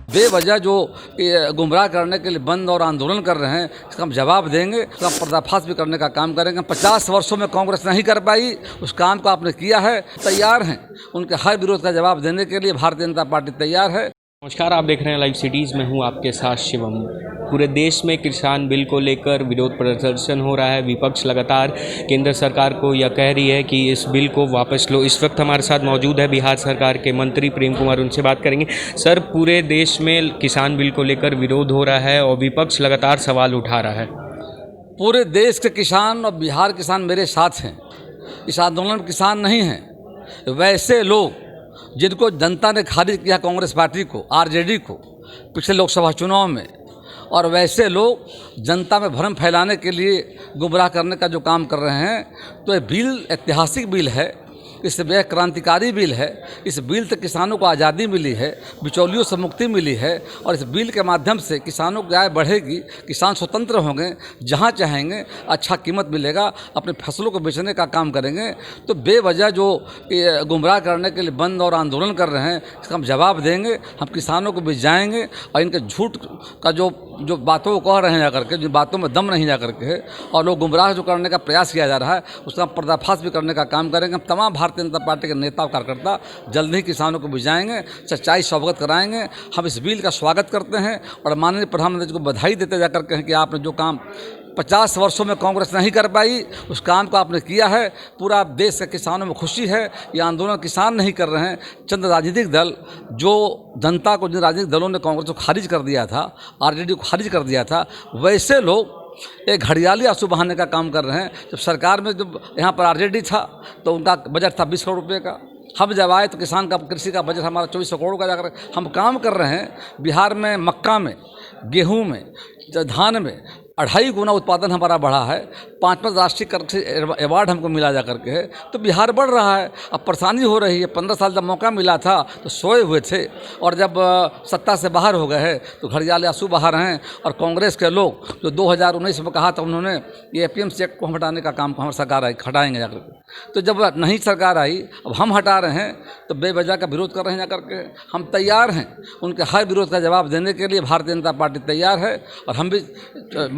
बेवजह जो गुमराह करने के लिए बंद और आंदोलन कर रहे हैं, इसका हम जवाब देंगे। इसका पर्दाफाश भी करने का काम करेंगे। 50 वर्षों में कांग्रेस नहीं कर पाई, उस काम को आपने किया है, तैयार हैं। उनके हर विरोध का जवाब देने के लिए भारतीय जनता पार्टी तैयार है। नमस्कार, आप देख रहे हैं लाइव सिटीज़ में हूं आपके साथ शिवम। पूरे देश में किसान बिल को लेकर विरोध प्रदर्शन हो रहा है। विपक्ष लगातार केंद्र सरकार को यह कह रही है कि इस बिल को वापस लो। इस वक्त हमारे साथ मौजूद है बिहार सरकार के मंत्री प्रेम कुमार, उनसे बात करेंगे। सर, पूरे देश में किसान बिल को लेकर विरोध हो रहा है और विपक्ष लगातार सवाल उठा रहा है। पूरे देश के किसान और बिहार किसान मेरे साथ हैं। इस आंदोलन में किसान नहीं हैं। वैसे लोग जिनको जनता ने खारिज किया कांग्रेस पार्टी को, आरजेडी को पिछले लोकसभा चुनाव में, और वैसे लोग जनता में भ्रम फैलाने के लिए गुमराह करने का जो काम कर रहे हैं, तो ये बिल ऐतिहासिक बिल है। इस वह क्रांतिकारी बिल है। इस बिल से किसानों को आज़ादी मिली है, बिचौलियों से मुक्ति मिली है, और इस बिल के माध्यम से किसानों की आय बढ़ेगी, किसान स्वतंत्र होंगे, जहां चाहेंगे अच्छा कीमत मिलेगा, अपने फसलों को बेचने का काम करेंगे। तो बेवजह जो गुमराह करने के लिए बंद और आंदोलन कर रहे हैं, इसका हम जवाब देंगे। हम किसानों को बिजाएंगे और इनके झूठ का जो बातों को कह रहे हैं जाकर के, जिन बातों में दम नहीं जाकर के, और लोग गुमराह जो करने का प्रयास किया जा रहा है, उसका पर्दाफाश भी करने का काम करेंगे। हम तमाम भारतीय जनता पार्टी के नेता और कार्यकर्ता जल्द ही किसानों को बुझाएंगे, सच्चाई से अवगत कराएंगे। हम इस बिल का स्वागत करते हैं और माननीय प्रधानमंत्री जी को बधाई देते जाकर के हैं कि आपने जो काम 50 वर्षों में कांग्रेस नहीं कर पाई, उस काम को आपने किया है। पूरा देश के किसानों में खुशी है। ये आंदोलन किसान नहीं कर रहे हैं, चंद राजनीतिक दल, जो जनता को, जिन राजनीतिक दलों ने कांग्रेस को खारिज कर दिया था, आरजेडी को खारिज कर दिया था, वैसे लोग एक घड़ियाली आंसू बहाने का काम कर रहे हैं। जब सरकार में, जब यहाँ पर आरजेडी था तो उनका बजट था 20 करोड़ रुपये का। हम जब आए तो किसान का, कृषि का बजट हमारा 2400 करोड़ का जाकर हम काम कर रहे हैं। बिहार में मक्का में, गेहूं में, धान में 2.5 गुना उत्पादन हमारा बढ़ा है। 5 राष्ट्रीय कृषि अवार्ड हमको मिला जा करके है। तो बिहार बढ़ रहा है। अब परेशानी हो रही है। 15 साल जब मौका मिला था तो सोए हुए थे, और जब सत्ता से बाहर हो गए हैं तो घड़ियाले आंसू बहा रहे हैं। और कांग्रेस के लोग जो 2019 में कहा था, उन्होंने ये APMC एक्ट को हटाने का काम हमारी सरकार आई, हटाएंगे जाकर के। तो जब नहीं सरकार आई, अब हम हटा रहे हैं, तो बेवजह का विरोध कर रहे हैं जाकर के। हम तैयार हैं। उनके हर विरोध का जवाब देने के लिए भारतीय जनता पार्टी तैयार है। और हम भी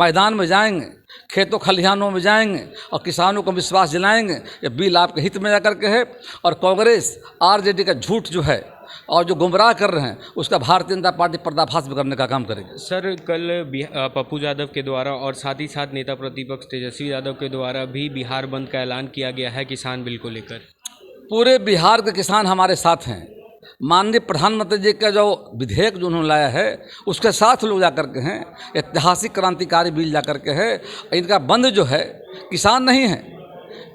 मैदान में जाएंगे, खेतों खलिहानों में जाएंगे और किसानों को विश्वास दिलाएंगे ये बिल आपके हित में जाकर के है। और कांग्रेस आरजेडी का झूठ जो है और जो गुमराह कर रहे हैं, उसका भारतीय जनता पार्टी पर्दाफाश भी करने का काम करेगी। सर, कल पप्पू यादव के द्वारा और साथ ही साथ नेता प्रतिपक्ष तेजस्वी यादव के द्वारा भी बिहार बंद का ऐलान किया गया है किसान बिल को लेकर। पूरे बिहार के किसान हमारे साथ हैं। माननीय प्रधानमंत्री जी का जो विधेयक जो उन्होंने लाया है, उसके साथ लोग जाकर के हैं। ऐतिहासिक क्रांतिकारी बिल जाकर के है। इनका बंद जो है, किसान नहीं है,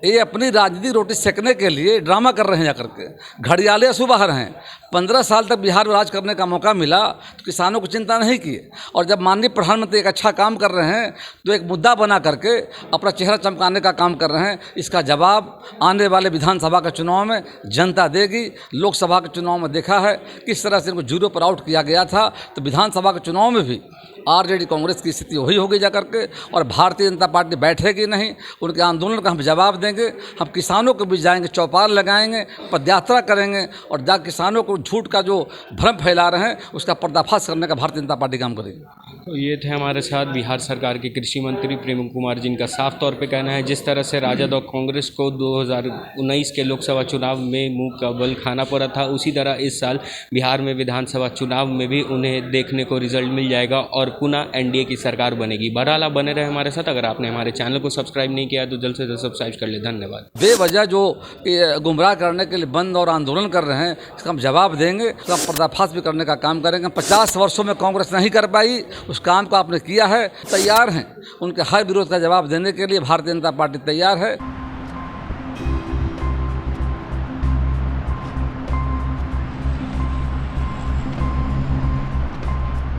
ये अपनी राजनीतिक रोटी सेकने के लिए ड्रामा कर रहे हैं जाकर के। घड़ियाले आंसू बहा रहे हैं। 15 साल तक बिहार में राज करने का मौका मिला तो किसानों को चिंता नहीं की। और जब माननीय प्रधानमंत्री एक अच्छा काम कर रहे हैं तो एक मुद्दा बना करके अपना चेहरा चमकाने का काम कर रहे हैं। इसका जवाब आने वाले विधानसभा के चुनाव में जनता देगी। लोकसभा के चुनाव में देखा है किस तरह से इनको 0 पर आउट किया गया था। तो विधानसभा के चुनाव में भी आरजेडी कांग्रेस की स्थिति वही होगी जाकर के। और भारतीय जनता पार्टी बैठेगी नहीं। उनके आंदोलन का हम जवाब देंगे। हम किसानों को भी जाएंगे, चौपाल लगाएंगे, पदयात्रा करेंगे, और जहाँ किसानों को झूठ का जो भ्रम फैला रहे हैं, उसका पर्दाफाश करने का भारतीय जनता पार्टी काम करेगी। तो ये थे हमारे साथ बिहार सरकार के कृषि मंत्री प्रेम कुमार, जिनका साफ तौर पे कहना है जिस तरह से राजद और कांग्रेस को 2019 के लोकसभा चुनाव में मुंह का बल खाना पड़ा था, उसी तरह इस साल बिहार में विधानसभा चुनाव में भी उन्हें देखने को रिजल्ट मिल जाएगा और पुनः एनडीए की सरकार बनेगी। बहरहाल आप बने रहे हमारे साथ। अगर आपने हमारे चैनल को सब्सक्राइब नहीं किया तो जल्द से जल्द सब्सक्राइब कर ले। धन्यवाद। बेवजह जो गुमराह करने के लिए बंद और आंदोलन कर रहे हैं, इसका हम जवाब देंगे। इसका पर्दाफाश भी करने का काम करेंगे। 50 वर्षों में कांग्रेस नहीं कर पाई, उस काम को आपने किया है, तैयार हैं। उनके हर विरोध का जवाब देने के लिए भारतीय जनता पार्टी तैयार है।